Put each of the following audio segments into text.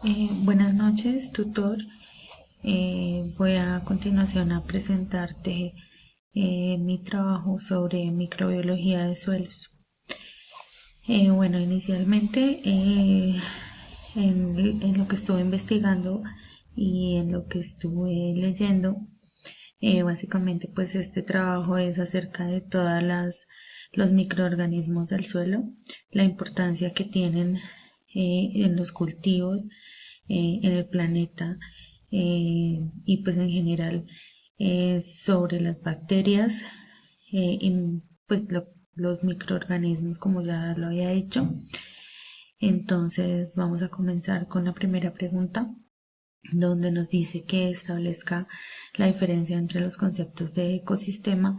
Buenas noches, tutor. Voy a continuación a presentarte mi trabajo sobre microbiología de suelos. Bueno, inicialmente en lo que estuve investigando y en lo que estuve leyendo, básicamente pues este trabajo es acerca de los microorganismos del suelo, la importancia que tienen en los cultivos, en el planeta y pues en general sobre las bacterias y pues los microorganismos como ya lo había dicho. Entonces vamos a comenzar con la primera pregunta, donde nos dice que establezca la diferencia entre los conceptos de ecosistema,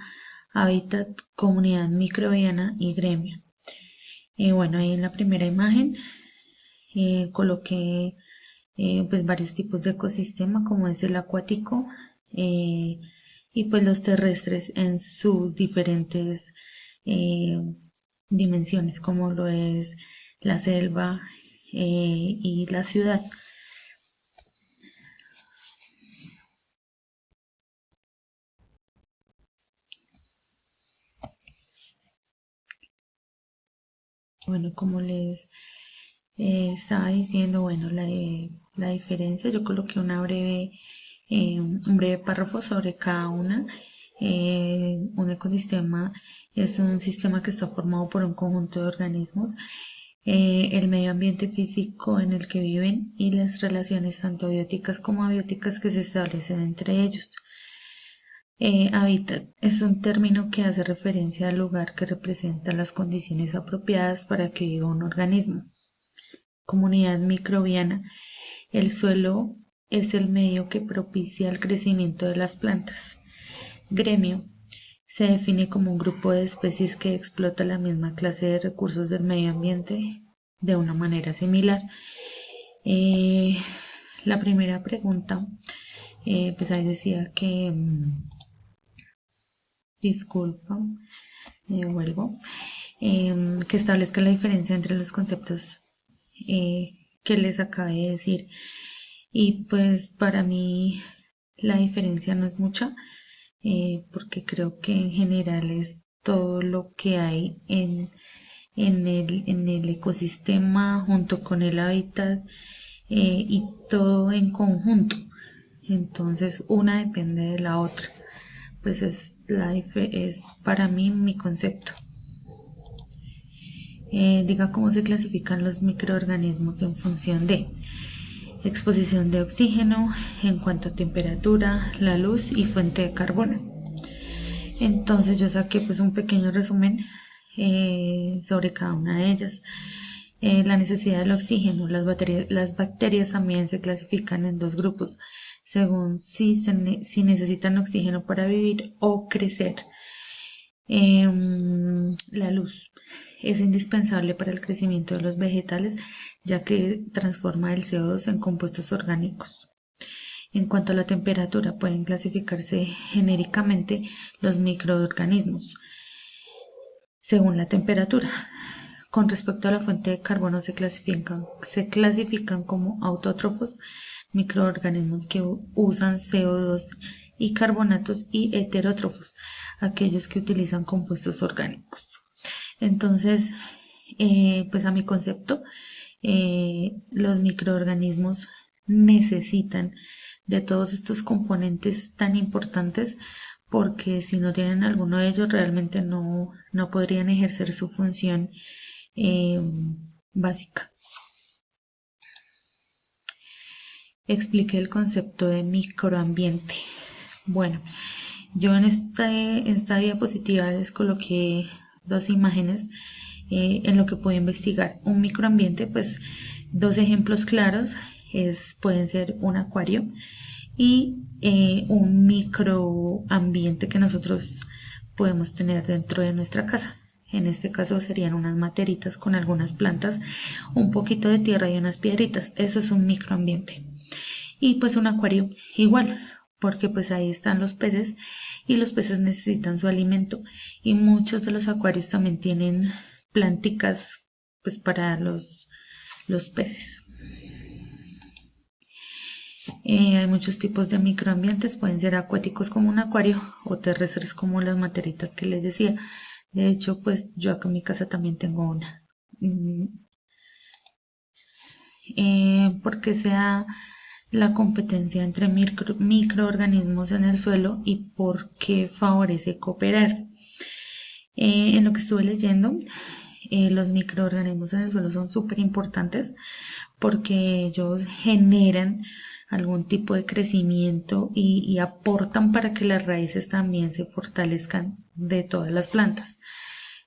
hábitat, comunidad microbiana y gremio. Bueno, ahí en la primera imagen coloqué pues varios tipos de ecosistema, como es el acuático y pues los terrestres en sus diferentes eh, dimensiones, como lo es la selva y la ciudad. Bueno, como les estaba diciendo, bueno, la diferencia, yo coloqué un breve párrafo sobre cada una. Un ecosistema es un sistema que está formado por un conjunto de organismos, el medio ambiente físico en el que viven y las relaciones tanto bióticas como abióticas que se establecen entre ellos. Hábitat es un término que hace referencia al lugar que representa las condiciones apropiadas para que viva un organismo. Comunidad microbiana. El suelo es el medio que propicia el crecimiento de las plantas. Gremio. Se define como un grupo de especies que explota la misma clase de recursos del medio ambiente de una manera similar. Eh, la primera pregunta, pues ahí decía que, disculpa, vuelvo, que establezca la diferencia entre los conceptos eh, que les acabé de decir. Y pues para mí la diferencia no es mucha, porque creo que en general es todo lo que hay en el ecosistema junto con el hábitat y todo en conjunto. Entonces una depende de la otra. Pues es para mí mi concepto. Diga cómo se clasifican los microorganismos en función de exposición de oxígeno en cuanto a temperatura, la luz y fuente de carbono. Entonces yo saqué pues un pequeño resumen sobre cada una de ellas. La necesidad del oxígeno. Las bacterias también se clasifican en dos grupos, según si necesitan oxígeno para vivir o crecer. La luz es indispensable para el crecimiento de los vegetales, ya que transforma el CO2 en compuestos orgánicos. En cuanto a la temperatura, pueden clasificarse genéricamente los microorganismos según la temperatura. Con respecto a la fuente de carbono, se clasifican como autótrofos, microorganismos que usan CO2 y carbonatos, y heterótrofos, aquellos que utilizan compuestos orgánicos. Entonces, pues a mi concepto, los microorganismos necesitan de todos estos componentes tan importantes, porque si no tienen alguno de ellos realmente no podrían ejercer su función eh, básica. Expliqué el concepto de microambiente. Bueno, yo en esta diapositiva les coloqué dos imágenes en lo que puedo investigar. Un microambiente, pues dos ejemplos claros pueden ser un acuario y un microambiente que nosotros podemos tener dentro de nuestra casa. En este caso serían unas materitas con algunas plantas, un poquito de tierra y unas piedritas. Eso es un microambiente. Y pues un acuario igual, porque pues ahí están los peces y los peces necesitan su alimento, y muchos de los acuarios también tienen planticas pues para los peces. Hay muchos tipos de microambientes, pueden ser acuáticos como un acuario o terrestres como las materitas que les decía. De hecho, pues yo acá en mi casa también tengo una. Porque sea la competencia entre microorganismos en el suelo y porque favorece cooperar. En lo que estuve leyendo, los microorganismos en el suelo son súper importantes porque ellos generan algún tipo de crecimiento y aportan para que las raíces también se fortalezcan de todas las plantas.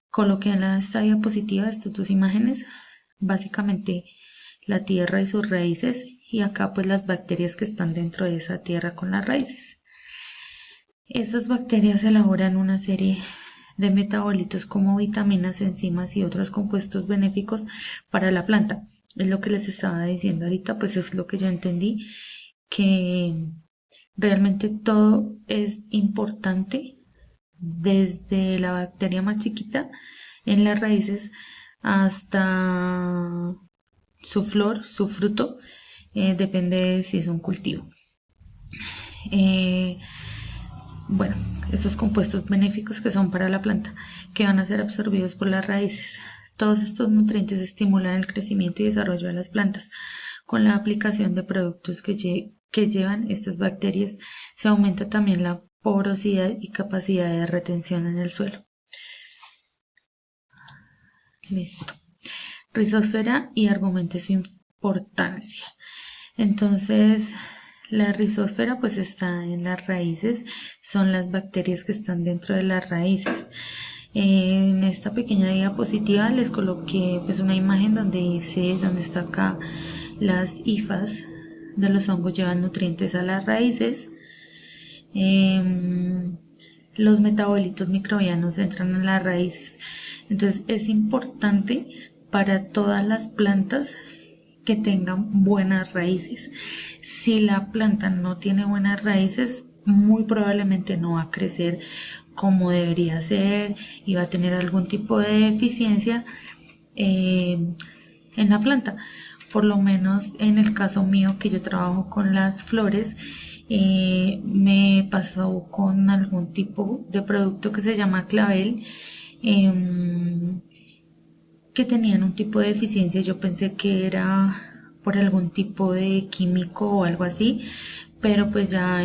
Coloqué en esta diapositiva estas dos imágenes, básicamente la tierra y sus raíces, y acá pues las bacterias que están dentro de esa tierra con las raíces. Estas bacterias elaboran una serie de metabolitos como vitaminas, enzimas y otros compuestos benéficos para la planta. Es lo que les estaba diciendo ahorita, pues es lo que yo entendí, que realmente todo es importante, desde la bacteria más chiquita en las raíces hasta su flor, su fruto, depende de si es un cultivo. Eh, bueno, esos compuestos benéficos que son para la planta, que van a ser absorbidos por las raíces. Todos estos nutrientes estimulan el crecimiento y desarrollo de las plantas. Con la aplicación de productos que llevan estas bacterias, se aumenta también la porosidad y capacidad de retención en el suelo. Listo. Rizosfera y argumente su importancia. Entonces, la rizosfera pues está en las raíces, son las bacterias que están dentro de las raíces. En esta pequeña diapositiva les coloqué pues una imagen donde dice, donde está acá, las hifas de los hongos llevan nutrientes a las raíces. Los metabolitos microbianos entran en las raíces. Entonces es importante para todas las plantas que tengan buenas raíces. Si la planta no tiene buenas raíces, muy probablemente no va a crecer como debería ser y va a tener algún tipo de deficiencia en la planta. Por lo menos en el caso mío, que yo trabajo con las flores, me pasó con algún tipo de producto que se llama clavel, que tenían un tipo de deficiencia. Yo pensé que era por algún tipo de químico o algo así, pero pues ya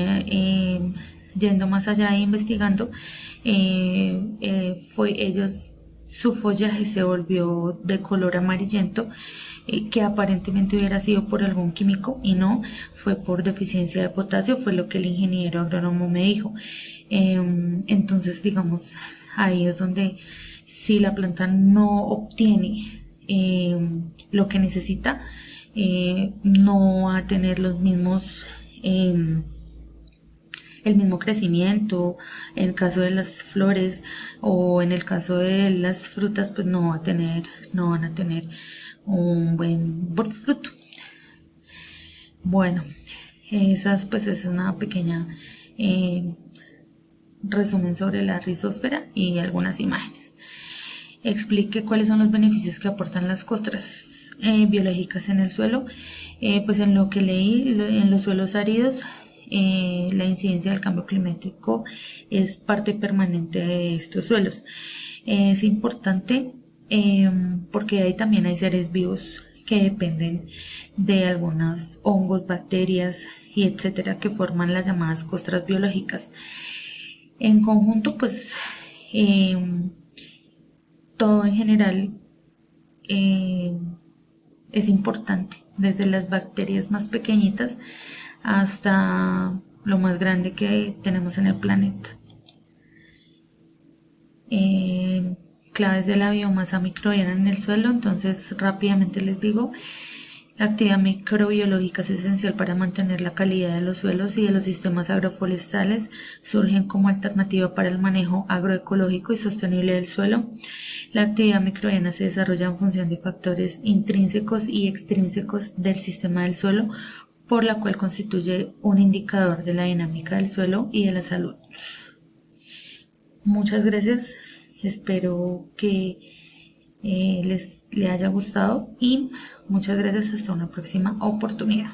yendo más allá e investigando, su follaje se volvió de color amarillento, que aparentemente hubiera sido por algún químico y no, fue por deficiencia de potasio, fue lo que el ingeniero agrónomo me dijo. Entonces, digamos, ahí es donde, si la planta no obtiene lo que necesita, no va a tener los mismos el mismo crecimiento. En el caso de las flores o en el caso de las frutas, pues no van a tener un buen fruto. Bueno, esas pues es una pequeña resumen sobre la rizosfera y algunas imágenes. Explique cuáles son los beneficios que aportan las costras biológicas en el suelo. Pues en lo que leí, en los suelos áridos, la incidencia del cambio climático es parte permanente de estos suelos. Es importante porque ahí también hay seres vivos que dependen de algunos hongos, bacterias y etcétera, que forman las llamadas costras biológicas. En conjunto, pues todo en general es importante, desde las bacterias más pequeñitas hasta lo más grande que tenemos en el planeta. Claves de la biomasa microbiana en el suelo. Entonces rápidamente les digo: la actividad microbiológica es esencial para mantener la calidad de los suelos y de los sistemas agroforestales. Surgen como alternativa para el manejo agroecológico y sostenible del suelo. La actividad microbiana se desarrolla en función de factores intrínsecos y extrínsecos del sistema del suelo, por la cual constituye un indicador de la dinámica del suelo y de la salud. Muchas gracias, espero que les haya gustado y muchas gracias, hasta una próxima oportunidad.